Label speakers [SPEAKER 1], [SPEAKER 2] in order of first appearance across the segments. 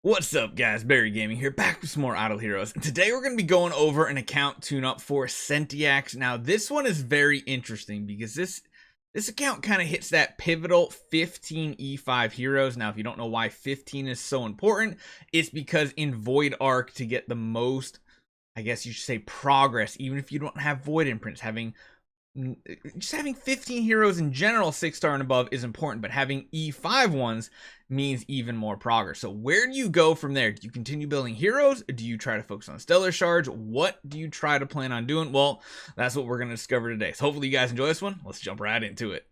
[SPEAKER 1] What's up guys, Barry Gaming here, back with some more Idle Heroes. And today we're going to be going over an account tune-up for Sentiax. Now this one is very interesting because this account kind of hits that pivotal 15 E5 heroes. Now if you don't know why 15 is so important, it's because in Void Ark, to get the most, I guess you should say, progress, even if you don't have Void imprints, having 15 heroes in general 6-star and above is important, but having E5 ones means even more progress. So where do you go from there? Do you continue building heroes? Do you try to focus on stellar shards? What do you try to plan on doing? Well, that's what we're going to discover today. So hopefully you guys enjoy this one. Let's jump right into it.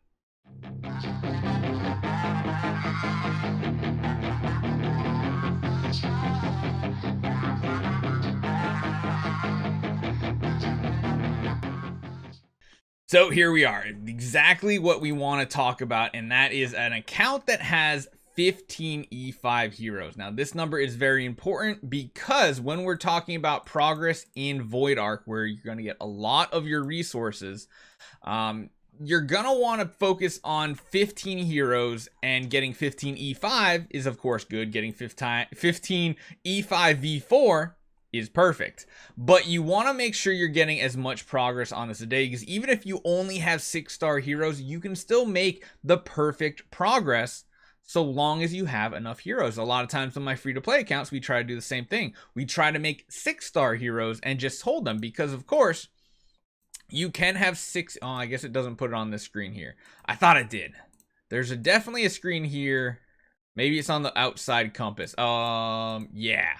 [SPEAKER 1] So here we are, exactly what we want to talk about, and that is an account that has 15 E5 heroes. Now this number is very important because when we're talking about progress in Void Ark, where you're going to get a lot of your resources, you're going to want to focus on 15 heroes, and getting 15 E5 is of course good. Getting 15 E5 V4 is perfect, but you want to make sure you're getting as much progress on this a day, because even if you only have 6-star heroes, you can still make the perfect progress so long as you have enough heroes. A lot of times on my free-to-play accounts, we try to do the same thing. We try to make 6-star heroes and just hold them, because of course you can have oh, I guess it doesn't put it on this screen here. I thought it did. There's definitely a screen here. Maybe it's on the outside compass. Yeah.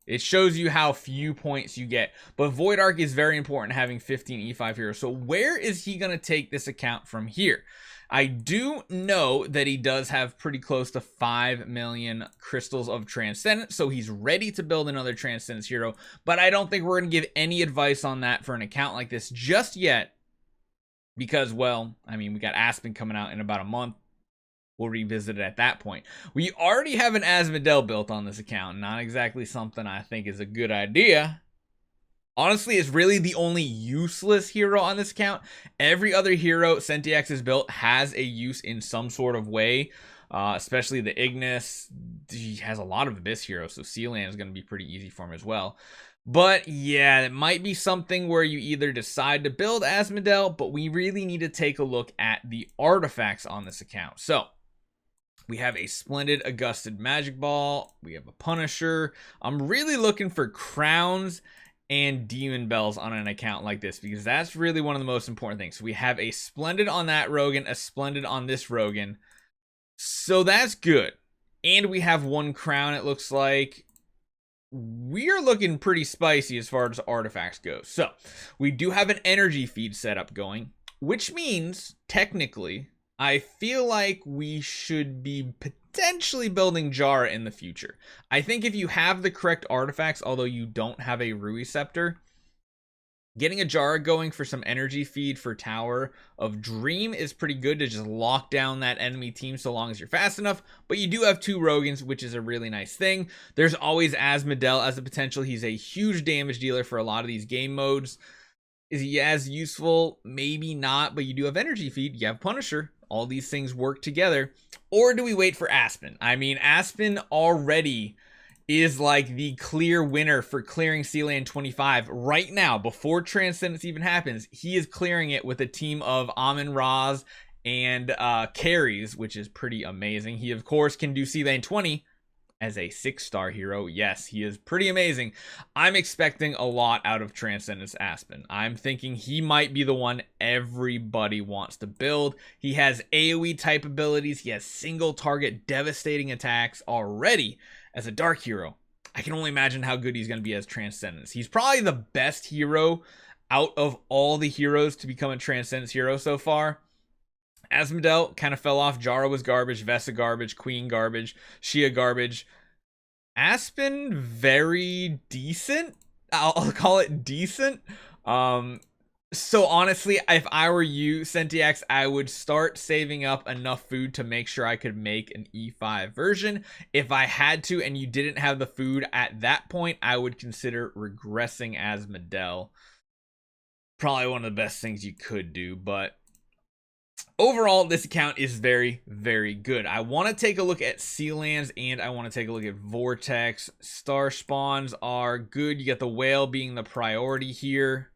[SPEAKER 1] It shows you how few points you get. But Void Ark is very important, having 15 E5 heroes. So where is he going to take this account from here? I do know that he does have pretty close to 5 million crystals of Transcendence, so he's ready to build another Transcendence hero. But I don't think we're going to give any advice on that for an account like this just yet. Because, well, I mean, we got Aspen coming out in about a month. We'll revisit it at that point. We already have an Asmodel built on this account. Not exactly something I think is a good idea. Honestly, it's really the only useless hero on this account. Every other hero Sentiax has built has a use in some sort of way. Especially the Ignis. He has a lot of Abyss heroes, so Sealand is going to be pretty easy for him as well. But yeah, it might be something where you either decide to build Asmodel, but we really need to take a look at the artifacts on this account. So we have a Splendid Augusted Magic Ball. We have a Punisher. I'm really looking for crowns and demon bells on an account like this, because that's really one of the most important things. So we have a Splendid on that Rogan, a Splendid on this Rogan. So that's good. And we have one crown, it looks like. We are looking pretty spicy as far as artifacts go. So we do have an energy feed setup going, which means technically I feel like we should be potentially building Jara in the future. I think if you have the correct artifacts, although you don't have a Rui Scepter, getting a Jara going for some energy feed for Tower of Dream is pretty good to just lock down that enemy team so long as you're fast enough. But you do have 2 Rogans, which is a really nice thing. There's always Asmodel as a potential. He's a huge damage dealer for a lot of these game modes. Is he as useful? Maybe not, but you do have energy feed. You have Punisher. All these things work together. Or do we wait for Aspen? I mean, Aspen already is like the clear winner for clearing Sealand 25 right now. Before Transcendence even happens, he is clearing it with a team of Amun-Ra's and carries, which is pretty amazing. He, of course, can do Sealand 20 as a 6-star hero. Yes, he is pretty amazing. I'm expecting a lot out of Transcendence Aspen. I'm thinking he might be the one everybody wants to build. He has AoE type abilities. He has single target devastating attacks already as a dark hero. I can only imagine how good he's going to be as Transcendence. He's probably the best hero out of all the heroes to become a Transcendence hero so far. Asmodel kind of fell off. Jara was garbage. Vesa garbage. Queen garbage. Shia garbage. Aspen, very decent. I'll call it decent. So honestly, if I were you, Sentiax, I would start saving up enough food to make sure I could make an E5 version. If I had to and you didn't have the food at that point, I would consider regressing Asmodel. Probably one of the best things you could do, but Overall, this account is very, very good. I want to take a look at Sea Lands and I want to take a look at Vortex. Star Spawns are good. You got the whale being the priority here.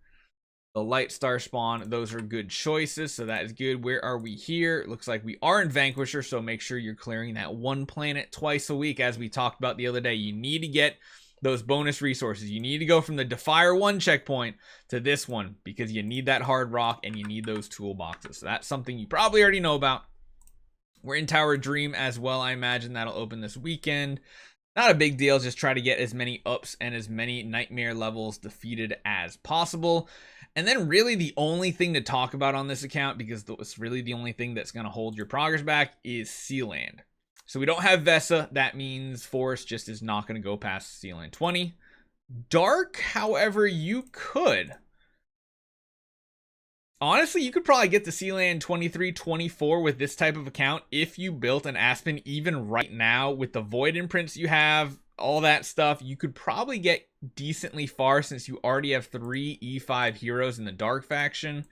[SPEAKER 1] The light star spawn, those are good choices, so that is good. Where are we here? It looks like we are in Vanquisher, so make sure you're clearing that one planet twice a week, as we talked about the other day. You need to get those bonus resources. You need to go from the Defier 1 checkpoint to this one, because you need that hard rock and you need those toolboxes. So that's something you probably already know about. We're in Tower of Dream as well. I imagine that'll open this weekend. Not a big deal, just try to get as many ups and as many nightmare levels defeated as possible. And then really the only thing to talk about on this account, because it's really the only thing that's going to hold your progress back, is Sealand. So we don't have Vesa. That means Forest just is not going to go past Sealand 20. Dark, however, you could. Honestly, you could probably get to Sealand 23, 24 with this type of account if you built an Aspen even right now with the Void imprints you have, all that stuff. You could probably get decently far since you already have 3 E5 heroes in the Dark faction.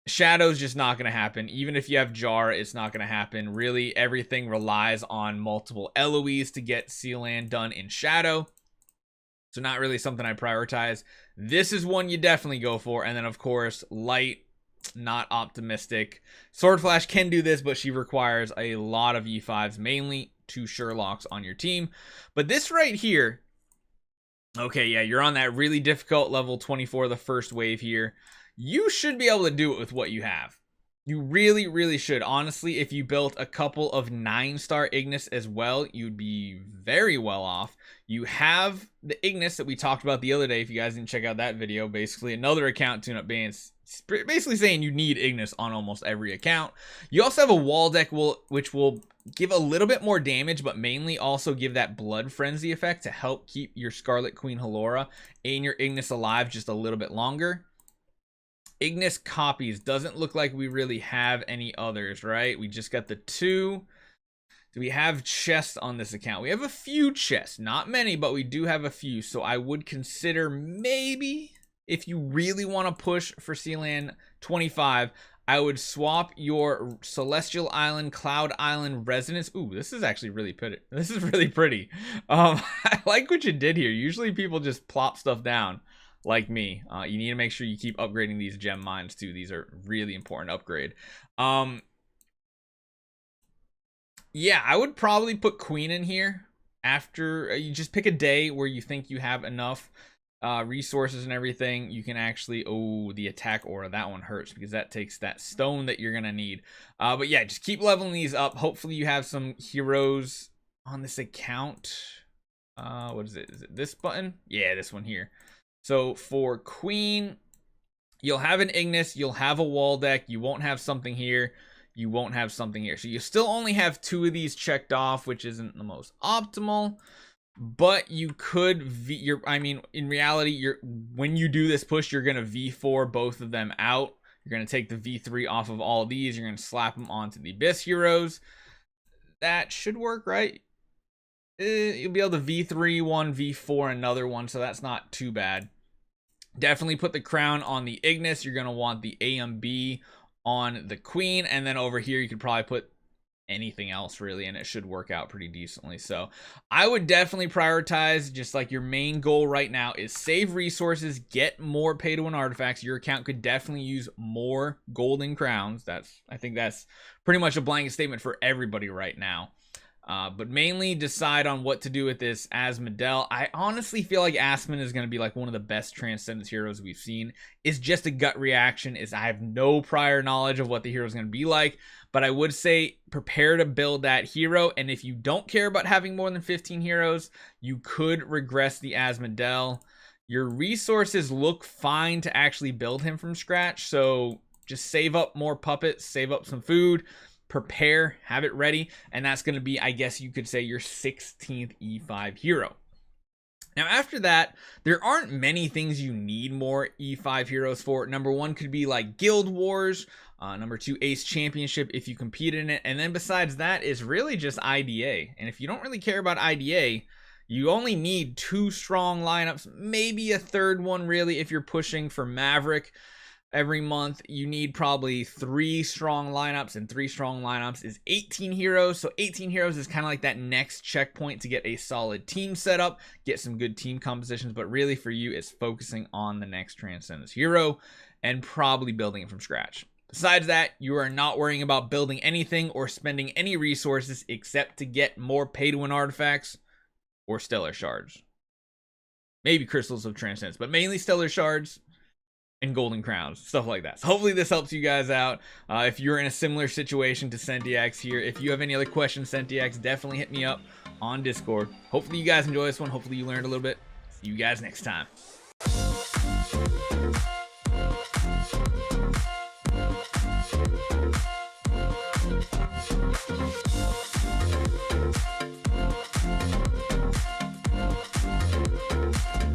[SPEAKER 1] Shadow's just not going to happen. Even if you have Jar, it's not going to happen. Really, everything relies on multiple LOEs to get Sealand done in Shadow. So not really something I prioritize. This is one you definitely go for. And then, of course, Light, not optimistic. Sword Flash can do this, but she requires a lot of E5s, mainly 2 Sherlocks on your team. But this right here, okay, yeah, you're on that really difficult level 24, the first wave here. You should be able to do it with what you have. You really, really should. Honestly, if you built a couple of 9-star Ignis as well, you'd be very well off. You have the Ignis that we talked about the other day. If you guys didn't check out that video, basically another account tune-up bans, basically saying you need Ignis on almost every account. You also have a wall deck which will give a little bit more damage, but mainly also give that Blood Frenzy effect to help keep your Scarlet Queen Halora and your Ignis alive just a little bit longer. Ignis copies, doesn't look like we really have any others, right? We just got the 2. Do we have chests on this account? We have a few chests, not many, but we do have a few. So I would consider maybe, if you really want to push for Sealand 25, I would swap your Celestial Island, Cloud Island Residence. Ooh, this is actually really pretty. This is really pretty. I like what you did here. Usually people just plop stuff down. Like me, you need to make sure you keep upgrading these gem mines too. These are really important upgrade. Yeah, I would probably put Queen in here after you just pick a day where you think you have enough resources and everything. You can actually, oh, the attack aura, that one hurts because that takes that stone that you're gonna need. But yeah, just keep leveling these up. Hopefully you have some heroes on this account. What is it? Is it this button? Yeah, this one here. So for Queen, you'll have an Ignis, you'll have a wall deck, you won't have something here, you won't have something here. So you still only have 2 of these checked off, which isn't the most optimal, but you could in reality, when you do this push, you're going to V4 both of them out. You're going to take the V3 off of all of these, you're going to slap them onto the Abyss heroes. That should work, right? You'll be able to V3 one, V4 another one, so that's not too bad. Definitely put the crown on the Ignis. You're going to want the AMB on the Queen, and then over here you could probably put anything else really, and it should work out pretty decently. So I would definitely prioritize, just like your main goal right now is save resources, get more pay-to-win artifacts. Your account could definitely use more golden crowns. I think that's pretty much a blanket statement for everybody right now. But mainly decide on what to do with this Asmodel. I honestly feel like Aspen is going to be like one of the best Transcendence heroes we've seen. It's just a gut reaction. I have no prior knowledge of what the hero is going to be like, but I would say prepare to build that hero. And if you don't care about having more than 15 heroes, you could regress the Asmodel. Your resources look fine to actually build him from scratch, so just save up more puppets, save up some food, prepare, have it ready, and that's going to be, I guess you could say, your 16th E5 hero. Now after that, there aren't many things you need more E5 heroes for. Number 1 could be like Guild Wars, number 2 Ace Championship if you compete in it, and then besides that is really just IDA. And if you don't really care about IDA, you only need 2 strong lineups, maybe a third one really if you're pushing for Maverick. every month. You need probably 3 strong lineups, and 3 strong lineups is 18 heroes. So 18 heroes is kind of like that next checkpoint to get a solid team set up, get some good team compositions. But really for you, it's focusing on the next Transcendence hero and probably building it from scratch. Besides that, you are not worrying about building anything or spending any resources except to get more pay-to-win artifacts or stellar shards. Maybe crystals of Transcendence, but mainly stellar shards and golden crowns, stuff like that. So hopefully this helps you guys out. If you're in a similar situation to Sentiax here, if you have any other questions, Sentiax, definitely hit me up on Discord. Hopefully you guys enjoy this one. Hopefully you learned a little bit. See you guys next time.